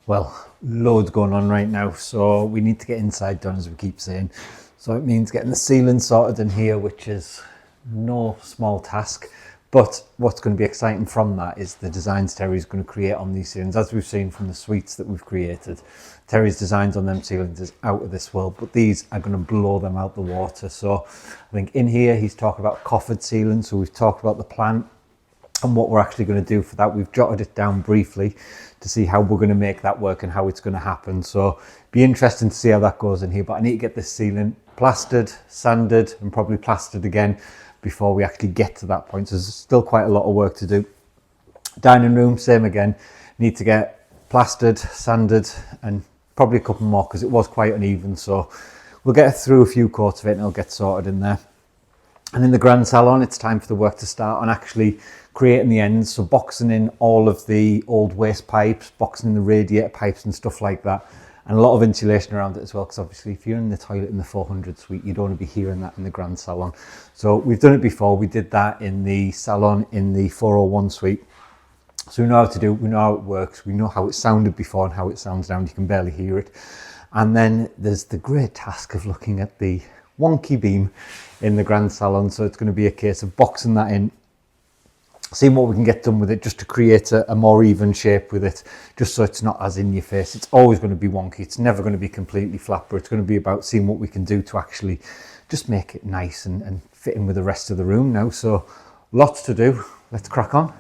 Well, loads going on right now, so we need to get inside done, as we keep saying. So it means getting the ceiling sorted in here, which is no small task. But what's going to be exciting from that is the designs Terry's going to create on these ceilings. As we've seen from the suites that we've created, Terry's designs on them ceilings is out of this world, but these are going to blow them out the water. So I think in here he's talking about coffered ceilings. So we've talked about the plan and what we're actually going to do for that. We've jotted it down briefly to see how we're going to make that work and how it's going to happen. So be interesting to see how that goes in here. But I need to get this ceiling plastered, sanded, and probably plastered again before we actually get to that point. So there's still quite a lot of work to do. Dining room, same again. Need to get plastered, sanded, and probably a couple more because it was quite uneven. So we'll get through a few coats of it and it'll get sorted in there. And in the grand salon, it's time for the work to start on actually creating the ends. So boxing in all of the old waste pipes, boxing in the radiator pipes and stuff like that. And a lot of insulation around it as well, because obviously if you're in the toilet in the 400 suite, you don't want to be hearing that in the grand salon. So we've done it before. We did that in the salon in the 401 suite. So we know how to do it, we know how it works, we know how it sounded before and how it sounds now, and you can barely hear it. And then there's the great task of looking at the wonky beam in the grand salon. So it's going to be a case of boxing that in, seeing what we can get done with it, just to create a more even shape with it, just so it's not as in your face. It's always going to be wonky, it's never going to be completely flat, but it's going to be about seeing what we can do to actually just make it nice and fit in with the rest of the room now. So lots to do, let's crack on.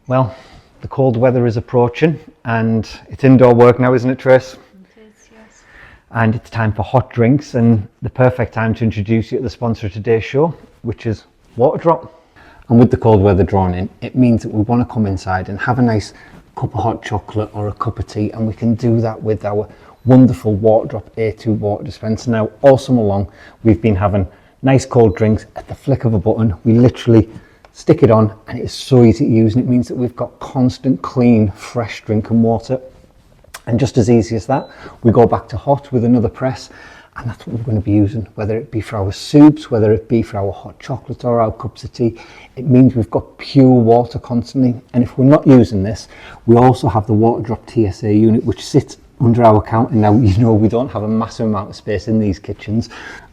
Well, the cold weather is approaching and it's indoor work now, isn't it, Trace? It is, yes. And it's time for hot drinks, and the perfect time to introduce you to the sponsor of today's show, which is Waterdrop. And with the cold weather drawn in, it means that we want to come inside and have a nice cup of hot chocolate or a cup of tea, and we can do that with our wonderful Waterdrop A2 water dispenser. Now, all summer long, we've been having nice cold drinks at the flick of a button. We literally stick it on and it's so easy to use, and it means that we've got constant, clean, fresh drinking water. And just as easy as that, we go back to hot with another press, and that's what we're going to be using, whether it be for our soups, whether it be for our hot chocolate or our cups of tea. It means we've got pure water constantly. And if we're not using this, we also have the Waterdrop TSA unit, which sits under our counter. Now, you know, we don't have a massive amount of space in these kitchens.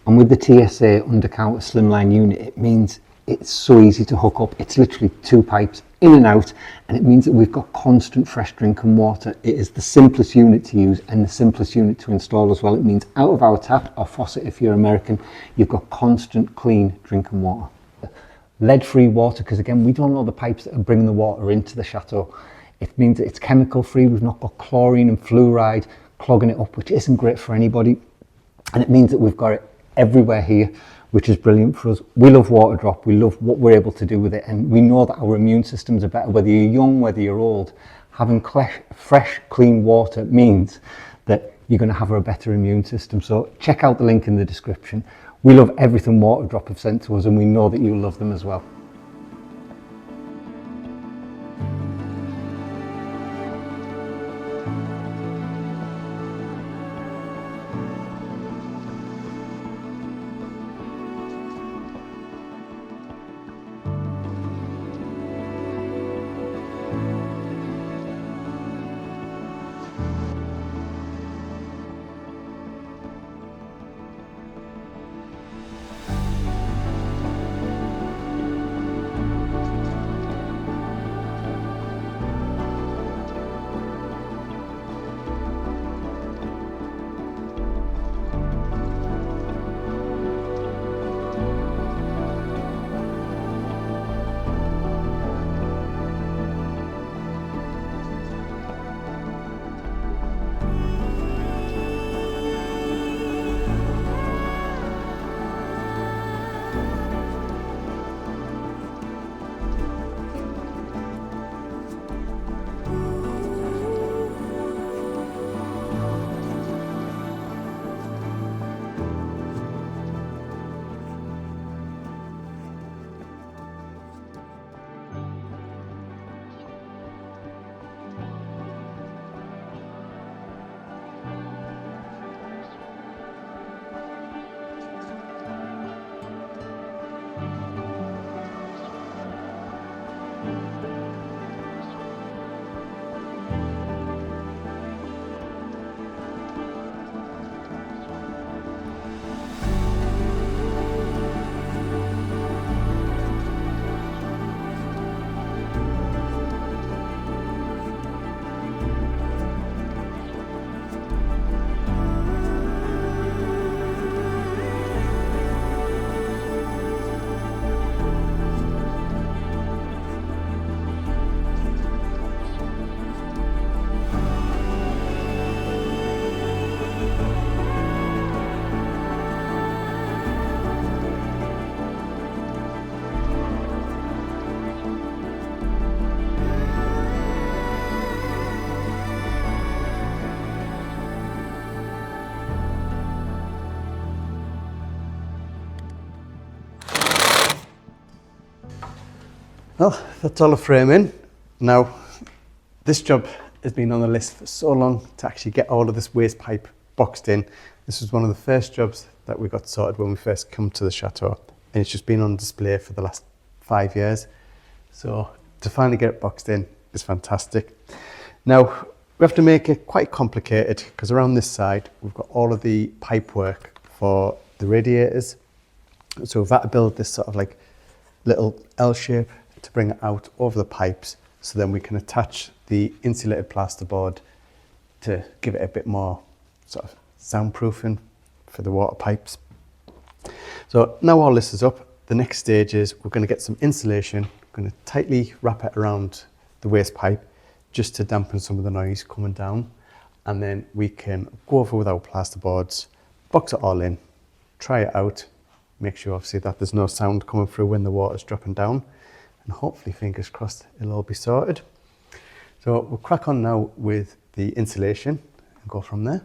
And with the TSA under counter slimline unit, it means it's so easy to hook up. It's literally 2 pipes in and out, and it means that we've got constant fresh drinking water. It is the simplest unit to use and the simplest unit to install as well. It means out of our tap or faucet, if you're American, you've got constant clean drinking water. Lead-free water, because again, we don't know the pipes that are bringing the water into the Chateau. It means that it's chemical-free. We've not got chlorine and fluoride clogging it up, which isn't great for anybody. And it means that we've got it everywhere here, which is brilliant for us. We love Waterdrop, we love what we're able to do with it, and we know that our immune systems are better, whether you're young, whether you're old. Having fresh, clean water means that you're going to have a better immune system. So check out the link in the description. We love everything Waterdrop have sent to us, and we know that you'll love them as well. Well, that's all the framing. Now, this job has been on the list for so long to actually get all of this waste pipe boxed in. This was one of the first jobs that we got sorted when we first come to the Chateau, and it's just been on display for the last 5 years. So to finally get it boxed in is fantastic. Now, we have to make it quite complicated because around this side, we've got all of the pipe work for the radiators. So we've had to build this sort of like little L shape to bring it out over the pipes, so then we can attach the insulated plasterboard to give it a bit more sort of soundproofing for the water pipes. So now all this is up, the next stage is we're going to get some insulation. We're going to tightly wrap it around the waste pipe just to dampen some of the noise coming down, and then we can go over with our plasterboards, box it all in, try it out, make sure obviously that there's no sound coming through when the water's dropping down, and hopefully, fingers crossed, it'll all be sorted. So we'll crack on now with the insulation and go from there.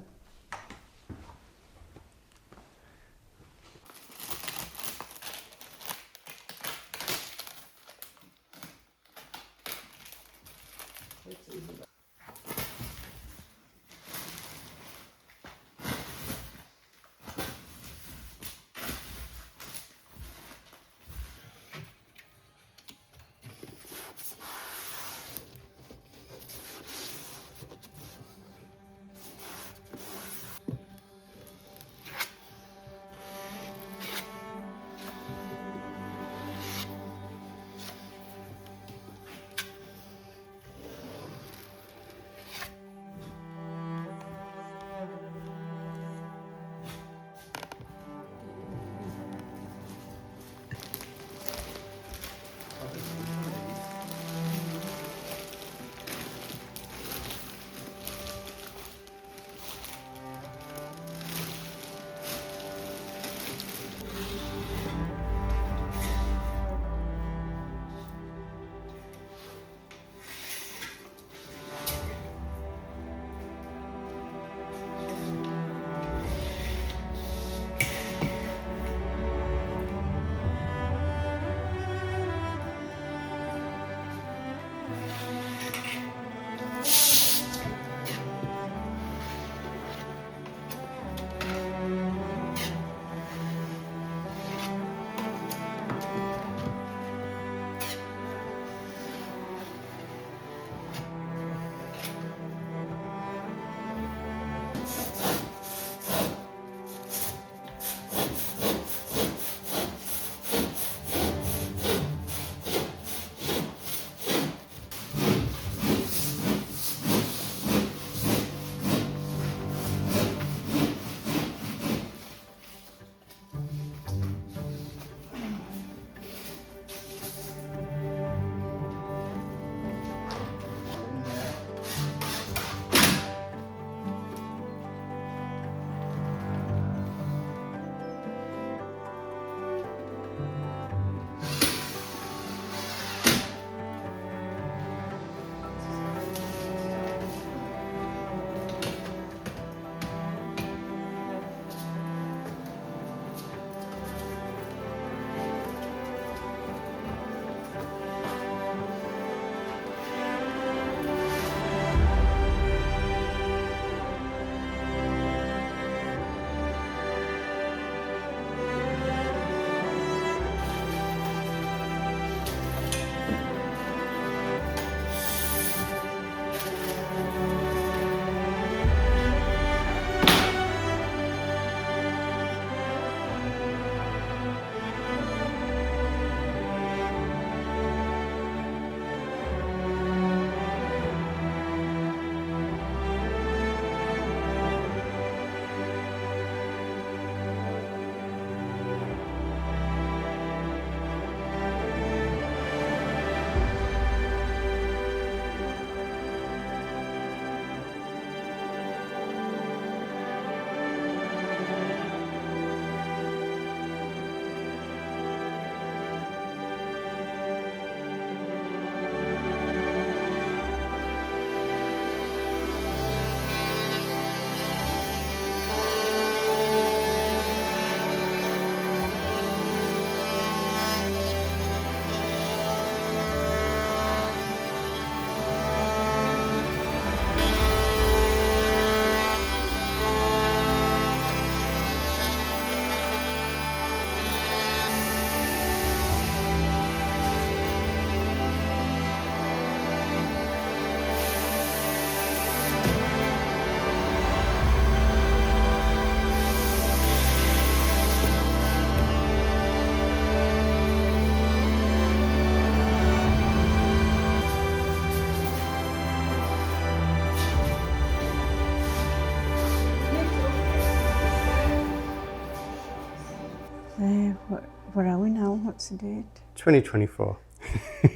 Where are we now? What's the date? 2024.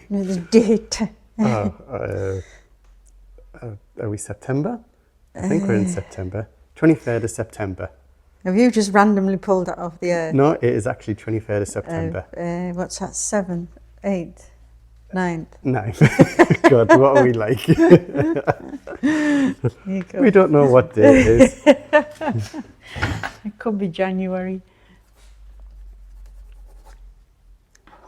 No, the date. Are we September? I think we're in September. 23rd of September. Have you just randomly pulled that off the air? No, it is actually 23rd of September. What's that? 7th, 8th, 9th. 9th. God, what are we like? There you go. We don't know what day it is. It could be January.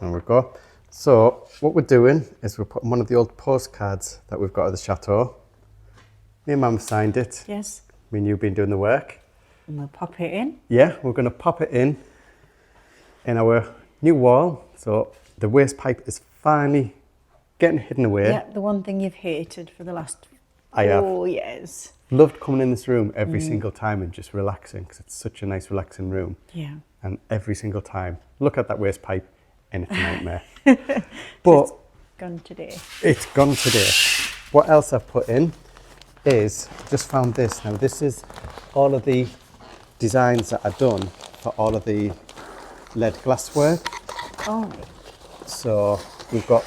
There we go. So what we're doing is we're putting one of the old postcards that we've got at the Chateau. Me and Mum signed it. Yes. Me and you've been doing the work. And we'll pop it in. Yeah, we're going to pop it in our new wall. So the waste pipe is finally getting hidden away. Yeah, the one thing you've hated for the last I have. 4 years. Loved coming in this room every single time and just relaxing because it's such a nice relaxing room. Yeah. And every single time, look at that waste pipe and it's a nightmare. But Gone today. it's gone today. What else I've put in is, just found this. Now this is all of the designs that I've done for all of the lead glassware. Oh, So we've got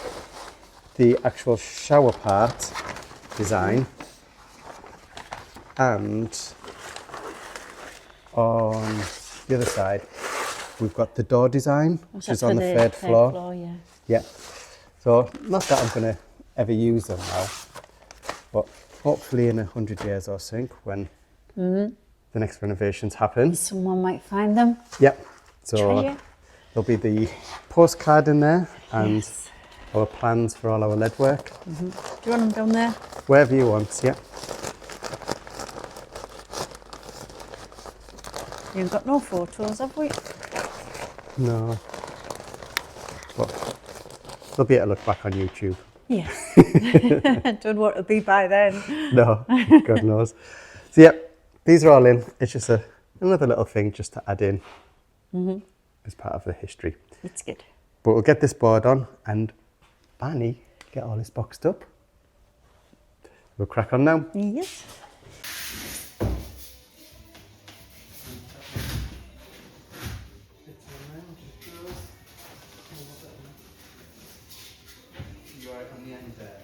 the actual shower part design, and on the other side we've got the door design, which is on the third floor. Yeah. Yeah. So not that I'm going to ever use them now, but hopefully in 100 years or so, when the next renovations happen. Someone might find them. Yep. So Try it. there'll be the postcard in there and Yes. our plans for all our lead work. Do you want them down there? Wherever you want, yeah. You've got no photos, have we? No. But they'll be able to look back on YouTube. Yes. Don't know what it'll be by then. No, God knows. So yeah, these are all in. It's just another little thing just to add in as part of the history. It's good. But we'll get this board on and Barney get all this boxed up. We'll crack on now. Yes.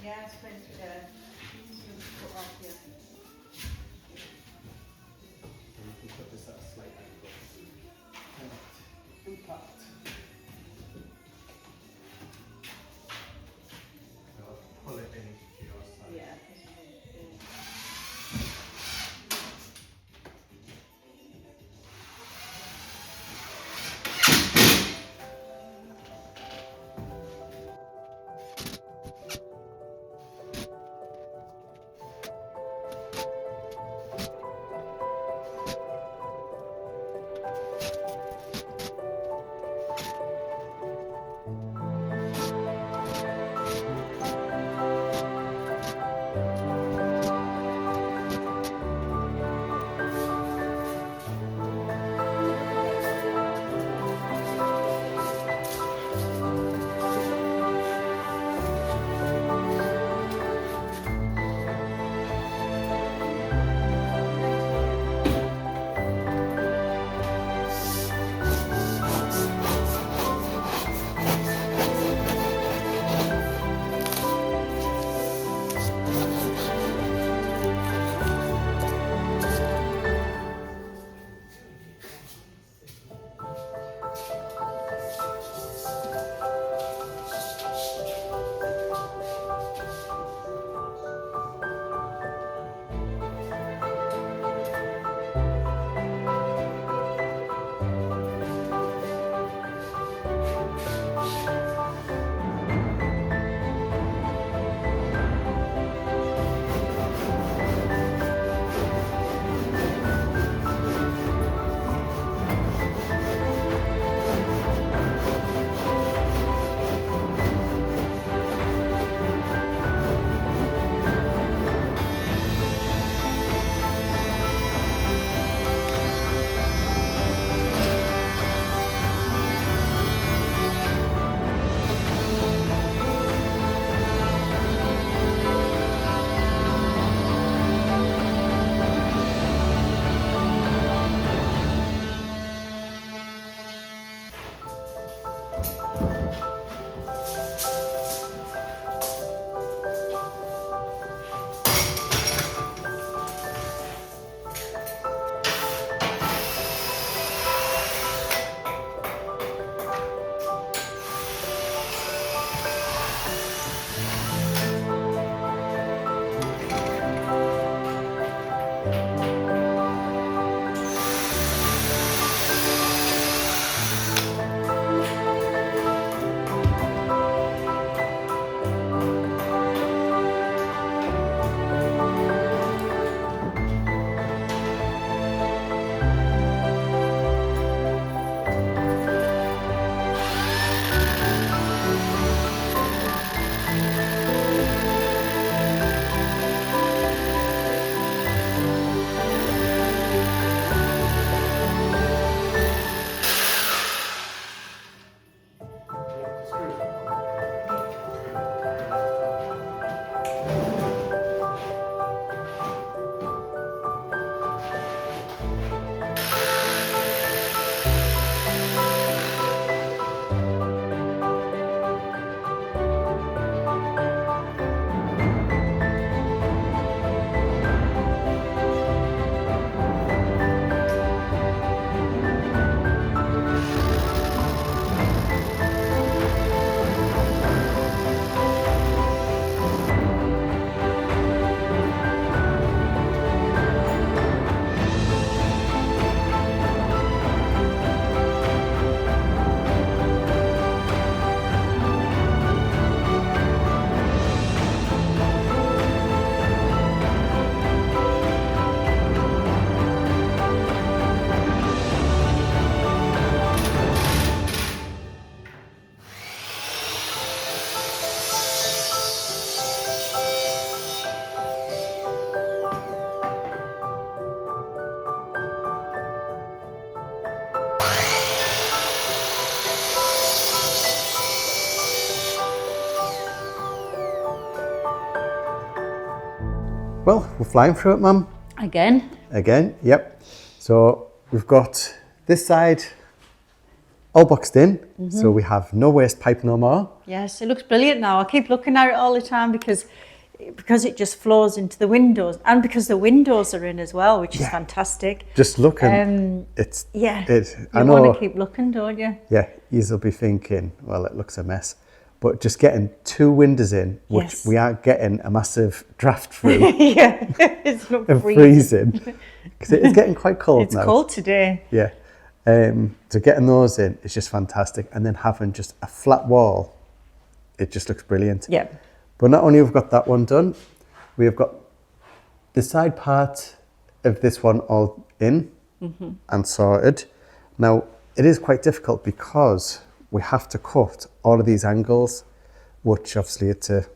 Yeah, it's going to put off here. Pull it in. Yeah. Well, we're flying through it, ma'am. Again, yep. So we've got this side all boxed in, so we have no waste pipe no more. Yes, it looks brilliant now. I keep looking at it all the time because it just flows into the windows, and because the windows are in as well, which is fantastic. Just looking, it's you I know, want to keep looking, don't you? Yeah, you'll be thinking, well, it looks a mess, but just getting 2 windows in, which we are getting a massive draft through. Yeah, it's not and freezing because it's getting quite cold it's now. It's cold today. Yeah, so getting those in is just fantastic, and then having just a flat wall, it just looks brilliant. Yeah. But not only have we got that one done, we have got the side part of this one all in and sorted. Now, it is quite difficult because we have to cut all of these angles, which obviously are to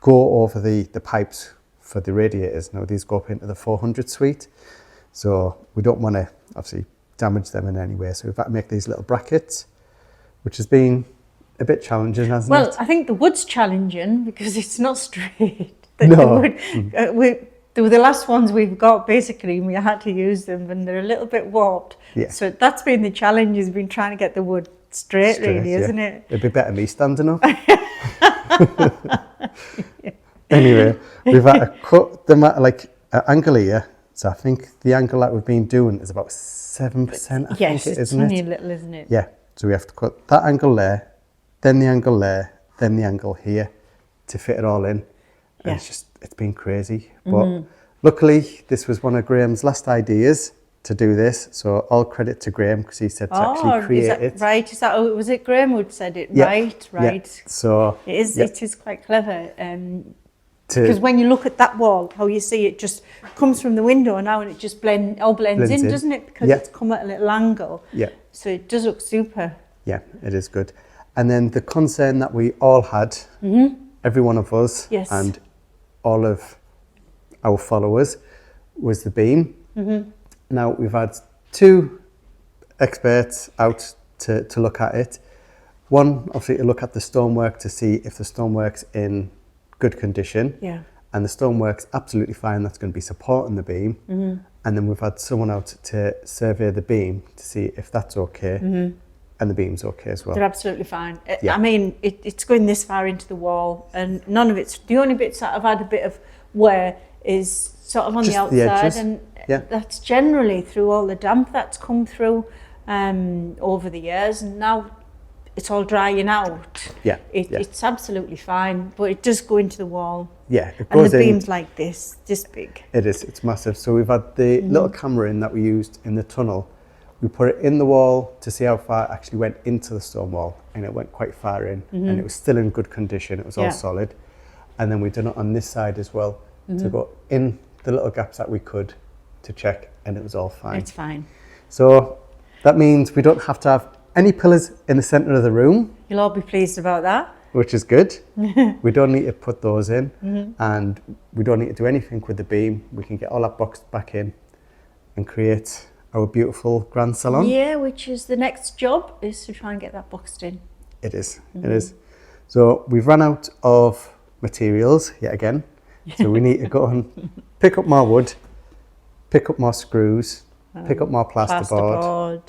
go over the pipes for the radiators. Now, these go up into the 400 suite, so we don't want to obviously damage them in any way. So we've had to make these little brackets, which has been a bit challenging, hasn't it? Well, I think the wood's challenging because it's not straight. No. The last ones we've got, basically, we had to use them and they're a little bit warped. Yeah. So that's been the challenge, has been trying to get the wood straight really, isn't it? It'd be better me standing up. Anyway, we've had to cut them at like an angle here. So I think the angle that we've been doing is about 7%, I yes, think it, it's isn't only it? a little, isn't it? Yeah, so we have to cut that angle there, then the angle there, then the angle here to fit it all in. And it's been crazy. But luckily, this was one of Graham's last ideas to do this. So all credit to Graham because he said to actually create it. Right, was it Graham who said it? Yeah. Right. Yeah. So it is quite clever. Because when you look at that wall, how you see it just comes from the window now and it just blends in, doesn't it? Because it's come at a little angle. Yeah. So it does look super. Yeah, it is good. And then the concern that we all had, every one of us and all of our followers, was the beam. Now, we've had 2 experts out to look at it. One, obviously, to look at the stonework to see if the stonework's in good condition. Yeah. And the stonework's absolutely fine. That's going to be supporting the beam. And then we've had someone out to survey the beam to see if that's okay. And the beam's okay as well. They're absolutely fine. Yeah. I mean, it's going this far into the wall and none of it's, the only bits that have had a bit of wear is sort of on Just the outside, the edges. and Yeah. that's generally through all the damp that's come through over the years, and now it's all drying out. Yeah. It's absolutely fine, but it does go into the wall. Yeah, it And goes the in. beam's like this big. It is, it's massive. So we've had the little camera in that we used in the tunnel. We put it in the wall to see how far it actually went into the stone wall, and it went quite far in, and it was still in good condition. It was all solid. And then we've done it on this side as well to go in the little gaps that we could to check, and it was all fine. It's fine. So that means we don't have to have any pillars in the centre of the room, You'll all be pleased about that. which is good. We don't need to put those in, and we don't need to do anything with the beam. We can get all that boxed back in and create our beautiful grand salon. Yeah, which is the next job, is to try and get that boxed in. It is, it is. So we've run out of materials yet again. So we need to go and pick up more wood, pick up more screws, pick up more plasterboard,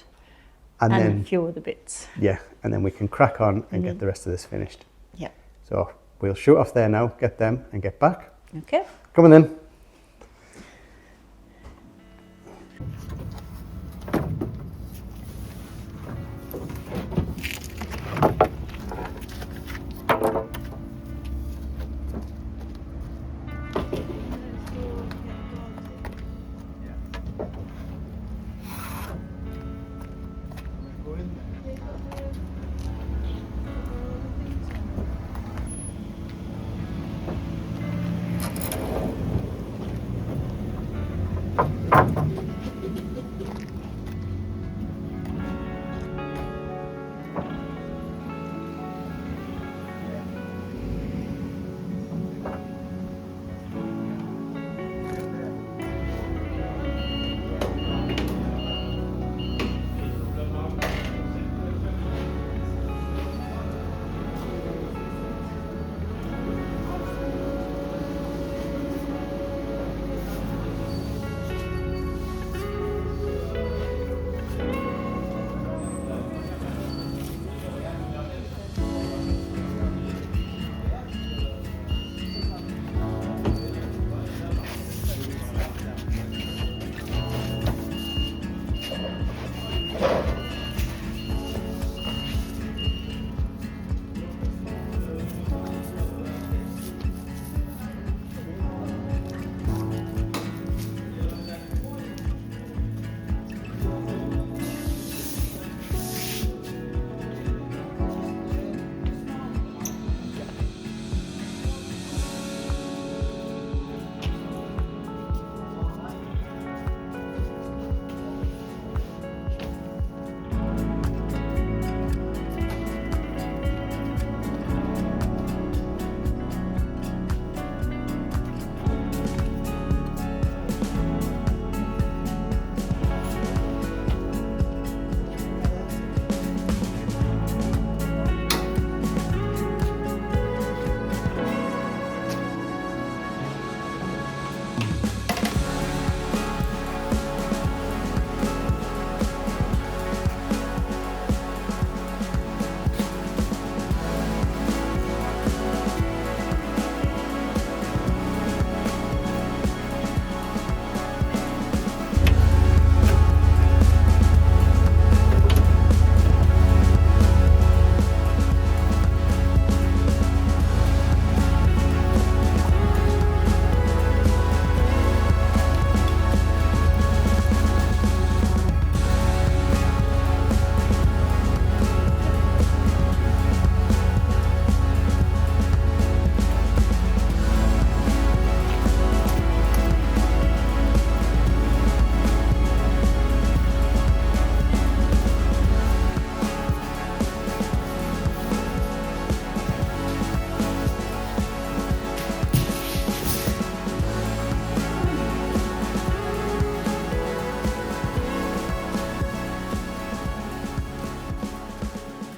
and then a few other bits. yeah, and then we can crack on and get the rest of this finished. Yeah. So we'll shoot off there now, get them and get back. Okay. Come on then.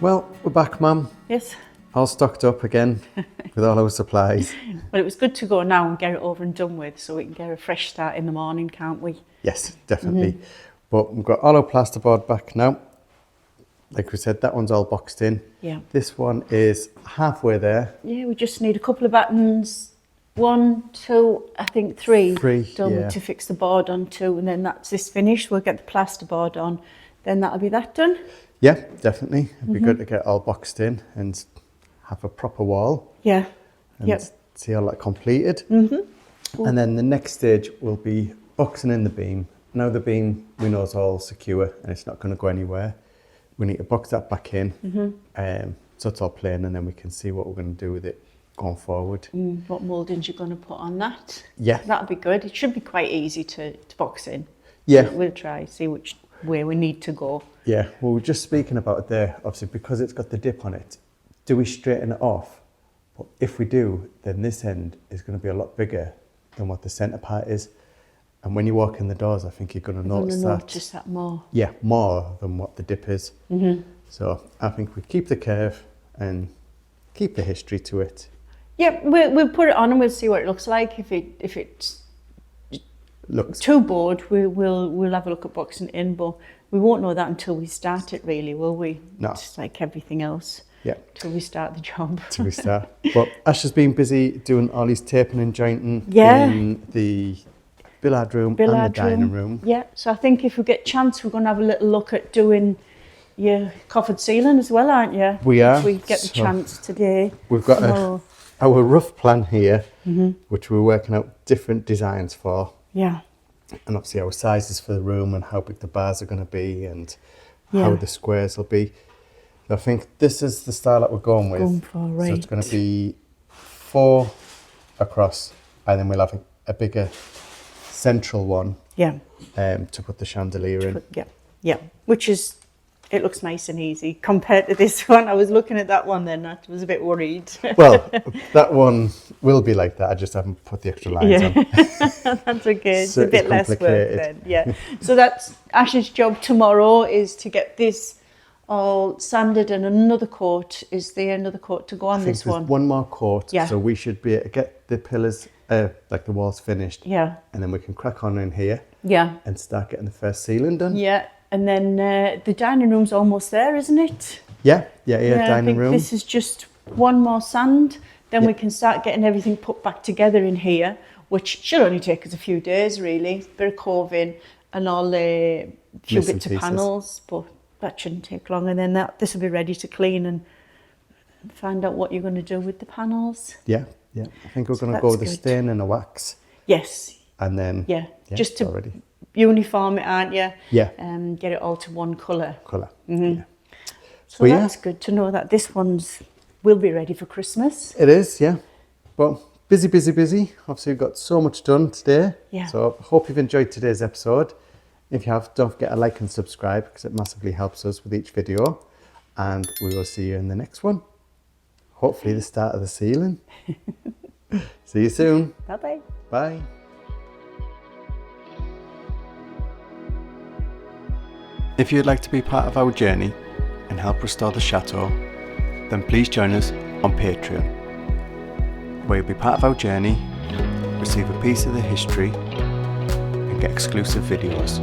Well, we're back, Mum. Yes. All stocked up again with all our supplies. Well, it was good to go now and get it over and done with so we can get a fresh start in the morning, can't we? Yes, definitely. But we've got all our plasterboard back now. Like we said, that one's all boxed in. Yeah. This one is halfway there. Yeah, we just need a couple of buttons. 1, 2, I think 3 done yeah. to fix the board onto, and then that's this finished. We'll get the plasterboard on, then that'll be that done. Yeah, definitely. It'd be good to get all boxed in and have a proper wall. Yeah. And see all that completed. And then the next stage will be boxing in the beam. Now the beam we know is all secure and it's not going to go anywhere. We need to box that back in, so it's all plain, and then we can see what we're going to do with it going forward. What mouldings you're going to put on that? Yeah. That'll be good. It should be quite easy to box in. Yeah. We'll try, see which way we need to go. Yeah, well, we're just speaking about it there, obviously, because it's got the dip on it. Do we straighten it off? But if we do, then this end is going to be a lot bigger than what the centre part is. And when you walk in the doors, I think you're going to notice that more. Yeah, more than what the dip is. So I think we keep the curve and keep the history to it. Yeah, we'll put it on and we'll see what it looks like. If it's Looks too bored, we'll have a look at boxing it in, but we won't know that until we start it, really, will we? No. Just like everything else. Yeah. Till we start the job. Till we start. But Ash has been busy doing all these taping and jointing in the billiard room and the dining room. Yeah, so I think if we get a chance, we're going to have a little look at doing your coffered ceiling as well, aren't you? We are. If we get the chance today. We've got our rough plan here, which we're working out different designs for. Yeah. And obviously our sizes for the room and how big the bars are going to be and how the squares will be. So I think this is the style that we're going with. Right. So it's going to be 4 across, and then we'll have a bigger central one. Yeah. To put the chandelier in. Yeah. Which is, it looks nice and easy compared to this one. I was looking at that one then, I was a bit worried. Well, that one will be like that. I just haven't put the extra lines on. That's okay. It's a bit less work then. Yeah. So that's Ash's job tomorrow, is to get this all sanded, and another coat. Is there another coat to go on this one? One more coat. Yeah. So we should be able to get the pillars, like the walls finished. Yeah. And then we can crack on in here. Yeah. And start getting the first ceiling done. Yeah. And then the dining room's almost there, isn't it? Yeah, dining I think room. This is just one more sand. Then we can start getting everything put back together in here, which should only take us a few days, really. Bit of coving and all the few Missing bits of pieces. panels, but that shouldn't take long. And then this will be ready to clean and find out what you're going to do with the panels. Yeah. I think we're going to go with the stain and the wax. Yes. And then just to already uniform it, aren't you? Yeah. Get it all to one colour. Yeah. So that's good to know that this will be ready for Christmas. It is, yeah. But busy. Obviously, we've got so much done today. Yeah. So I hope you've enjoyed today's episode. If you have, don't forget to like and subscribe, because it massively helps us with each video. And we will see you in the next one. Hopefully the start of the ceiling. See you soon. Bye-bye. Bye. If you'd like to be part of our journey and help restore the chateau, then please join us on Patreon, where you'll be part of our journey, receive a piece of the history, and get exclusive videos.